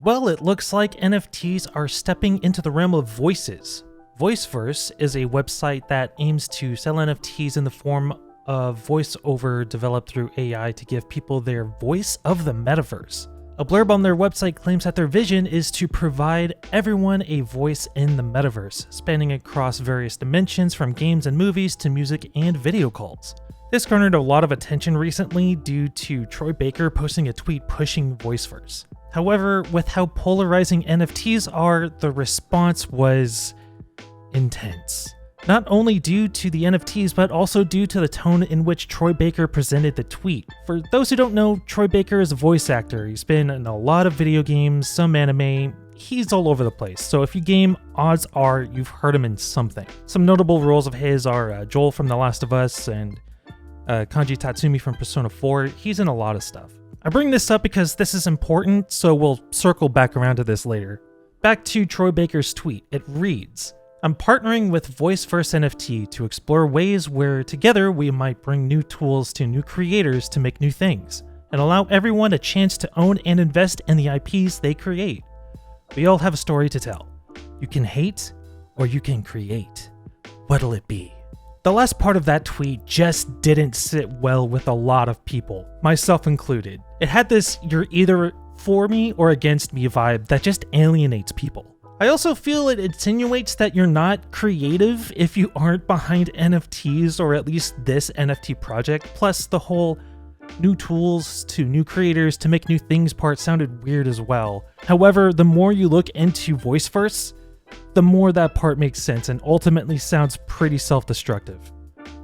Well, it looks like NFTs are stepping into the realm of voices. Voiceverse is a website that aims to sell NFTs in the form of voiceover developed through AI to give people their voice of the metaverse. A blurb on their website claims that their vision is to provide everyone a voice in the metaverse, spanning across various dimensions from games and movies to music and video calls. This garnered a lot of attention recently due to Troy Baker posting a tweet pushing Voiceverse. However, with how polarizing NFTs are, the response was intense. Not only due to the NFTs, but also due to the tone in which Troy Baker presented the tweet. For those who don't know, Troy Baker is a voice actor. He's been in a lot of video games, some anime. He's all over the place, so if you game, odds are you've heard him in something. Some notable roles of his are Joel from The Last of Us and Kanji Tatsumi from Persona 4. He's in a lot of stuff. I bring this up because this is important, so we'll circle back around to this later. Back to Troy Baker's tweet. It reads, "I'm partnering with Voiceverse NFT to explore ways where together we might bring new tools to new creators to make new things, and allow everyone a chance to own and invest in the IPs they create. We all have a story to tell. You can hate, or you can create. What'll it be?" The last part of that tweet just didn't sit well with a lot of people, myself included. It had this "you're either for me or against me" vibe that just alienates people. I also feel it insinuates that you're not creative if you aren't behind NFTs, or at least this NFT project, plus the whole new tools to new creators to make new things part sounded weird as well. However, the more you look into Voiceverse, the more that part makes sense and ultimately sounds pretty self-destructive.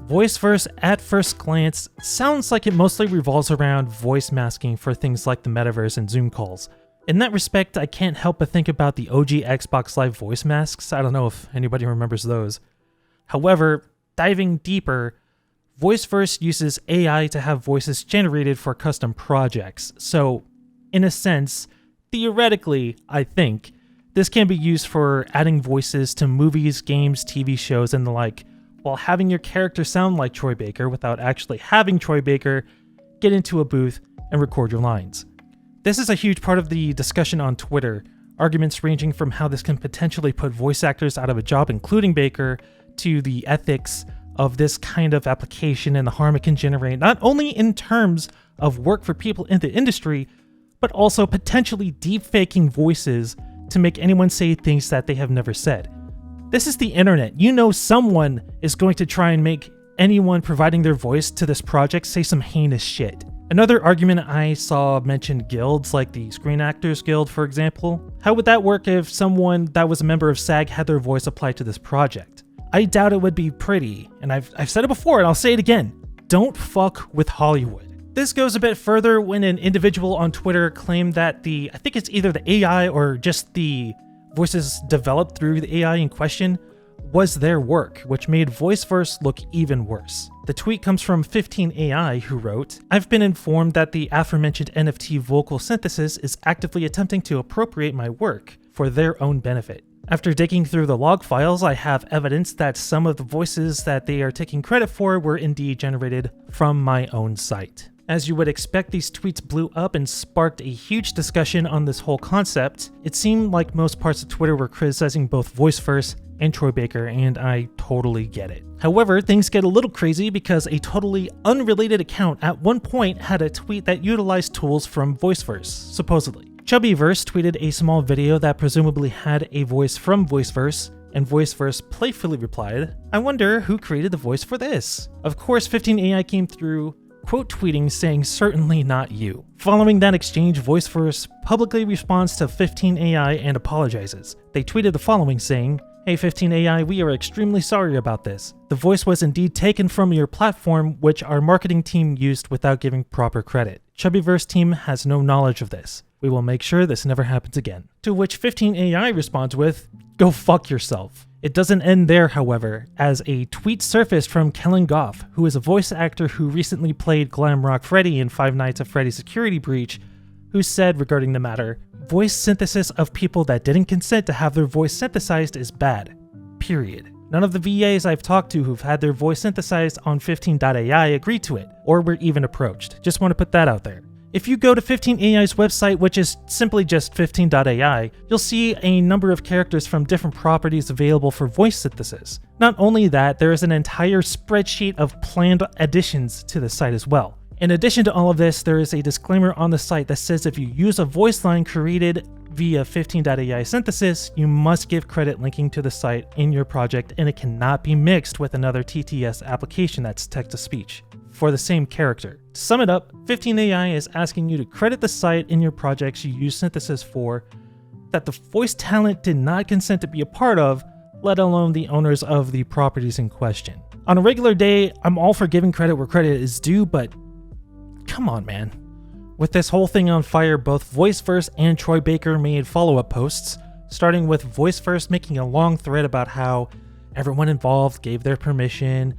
Voiceverse, at first glance, sounds like it mostly revolves around voice masking for things like the metaverse and Zoom calls. In that respect, I can't help but think about the OG Xbox Live voice masks. I don't know if anybody remembers those. However, diving deeper, Voiceverse uses AI to have voices generated for custom projects. So, in a sense, theoretically, I think, this can be used for adding voices to movies, games, TV shows, and the like, while having your character sound like Troy Baker without actually having Troy Baker get into a booth and record your lines. This is a huge part of the discussion on Twitter, arguments ranging from how this can potentially put voice actors out of a job, including Baker, to the ethics of this kind of application and the harm it can generate, not only in terms of work for people in the industry, but also potentially deepfaking voices to make anyone say things that they have never said. This is the internet. You know someone is going to try and make anyone providing their voice to this project say some heinous shit. Another argument I saw mentioned guilds, like the Screen Actors Guild, for example. How would that work if someone that was a member of SAG had their voice applied to this project? I doubt it would be pretty, and I've said it before and I'll say it again. Don't fuck with Hollywood. This goes a bit further when an individual on Twitter claimed that I think it's either the AI or just the voices developed through the AI in question, was their work, which made Voiceverse look even worse. The tweet comes from 15AI, who wrote, "I've been informed that the aforementioned NFT vocal synthesis is actively attempting to appropriate my work for their own benefit. After digging through the log files, I have evidence that some of the voices that they are taking credit for were indeed generated from my own site." As you would expect, these tweets blew up and sparked a huge discussion on this whole concept. It seemed like most parts of Twitter were criticizing both Voiceverse and Troy Baker, and I totally get it. However, things get a little crazy because a totally unrelated account at one point had a tweet that utilized tools from Voiceverse, supposedly. Chubbyverse tweeted a small video that presumably had a voice from Voiceverse, and Voiceverse playfully replied, "I wonder who created the voice for this?" Of course, 15AI came through, quote tweeting saying, "Certainly not you." Following that exchange, Voiceverse publicly responds to 15AI and apologizes. They tweeted the following saying, "Hey 15AI, we are extremely sorry about this. The voice was indeed taken from your platform, which our marketing team used without giving proper credit. Chubbyverse team has no knowledge of this. We will make sure this never happens again." To which 15AI responds with, "Go fuck yourself." It doesn't end there, however, as a tweet surfaced from Kellen Goff, who is a voice actor who recently played Glamrock Freddy in Five Nights at Freddy's Security Breach, who said regarding the matter, "Voice synthesis of people that didn't consent to have their voice synthesized is bad. Period. None of the VAs I've talked to who've had their voice synthesized on 15.ai agreed to it, or were even approached. Just want to put that out there. If you go to 15AI's website, which is simply just 15.ai, you'll see a number of characters from different properties available for voice synthesis. Not only that, there is an entire spreadsheet of planned additions to the site as well. In addition to all of this, there is a disclaimer on the site that says if you use a voice line created via 15.ai synthesis, you must give credit linking to the site in your project, and it cannot be mixed with another TTS application that's text-to-speech for the same character. To sum it up, 15AI is asking you to credit the site in your projects you use synthesis for that the voice talent did not consent to be a part of, let alone the owners of the properties in question. On a regular day, I'm all for giving credit where credit is due, but come on, man. With this whole thing on fire, both Voiceverse and Troy Baker made follow-up posts, starting with Voiceverse making a long thread about how everyone involved gave their permission,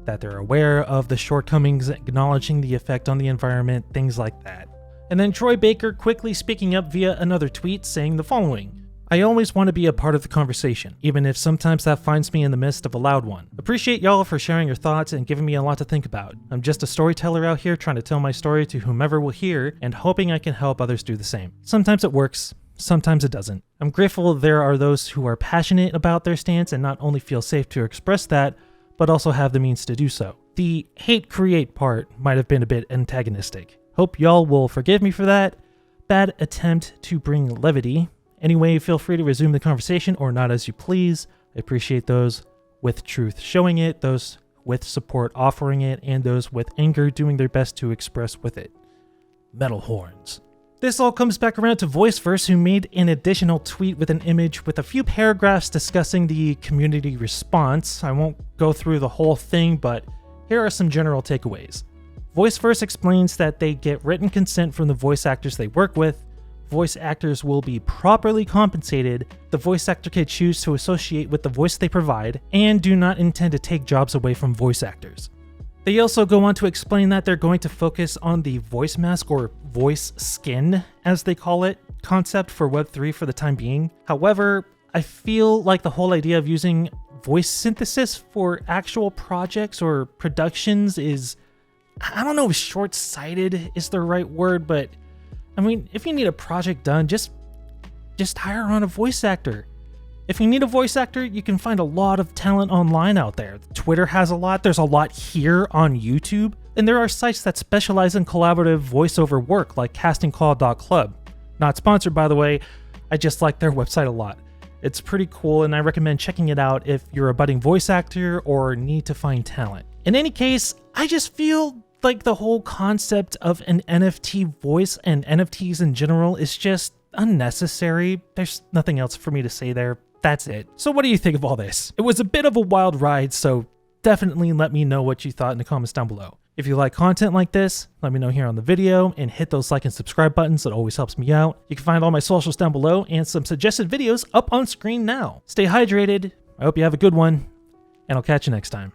that they're aware of the shortcomings, acknowledging the effect on the environment, things like that. And then Troy Baker quickly speaking up via another tweet saying the following: I always want to be a part of the conversation, even if sometimes that finds me in the midst of a loud one. Appreciate y'all for sharing your thoughts and giving me a lot to think about. I'm just a storyteller out here trying to tell my story to whomever will hear and hoping I can help others do the same. Sometimes it works, sometimes it doesn't. I'm grateful there are those who are passionate about their stance and not only feel safe to express that, but also have the means to do so. The hate create part might have been a bit antagonistic. Hope y'all will forgive me for that. Bad attempt to bring levity. Anyway, feel free to resume the conversation or not as you please. I appreciate those with truth showing it, those with support offering it, and those with anger doing their best to express with it. Metal horns. This all comes back around to Voiceverse, who made an additional tweet with an image with a few paragraphs discussing the community response. I won't go through the whole thing, but here are some general takeaways. Voiceverse explains that they get written consent from the voice actors they work with. Voice actors will be properly compensated. The voice actor can choose to associate with the voice they provide, and do not intend to take jobs away from voice actors. They also go on to explain that they're going to focus on the voice mask, or voice skin, as they call it, concept for Web3 for the time being. However, I feel like the whole idea of using voice synthesis for actual projects or productions is, I don't know if short-sighted is the right word, but I mean, if you need a project done, just hire on a voice actor. If you need a voice actor, you can find a lot of talent online out there. Twitter has a lot, there's a lot here on YouTube, and there are sites that specialize in collaborative voiceover work like castingcall.club. Not sponsored, by the way, I just like their website a lot. It's pretty cool, and I recommend checking it out if you're a budding voice actor or need to find talent. In any case, I just feel like the whole concept of an NFT voice and NFTs in general is just unnecessary. There's nothing else for me to say there. That's it. So what do you think of all this? It was a bit of a wild ride, so definitely let me know what you thought in the comments down below. If you like content like this, let me know here on the video and hit those like and subscribe buttons. It always helps me out. You can find all my socials down below and some suggested videos up on screen now. Stay hydrated. I hope you have a good one, and I'll catch you next time.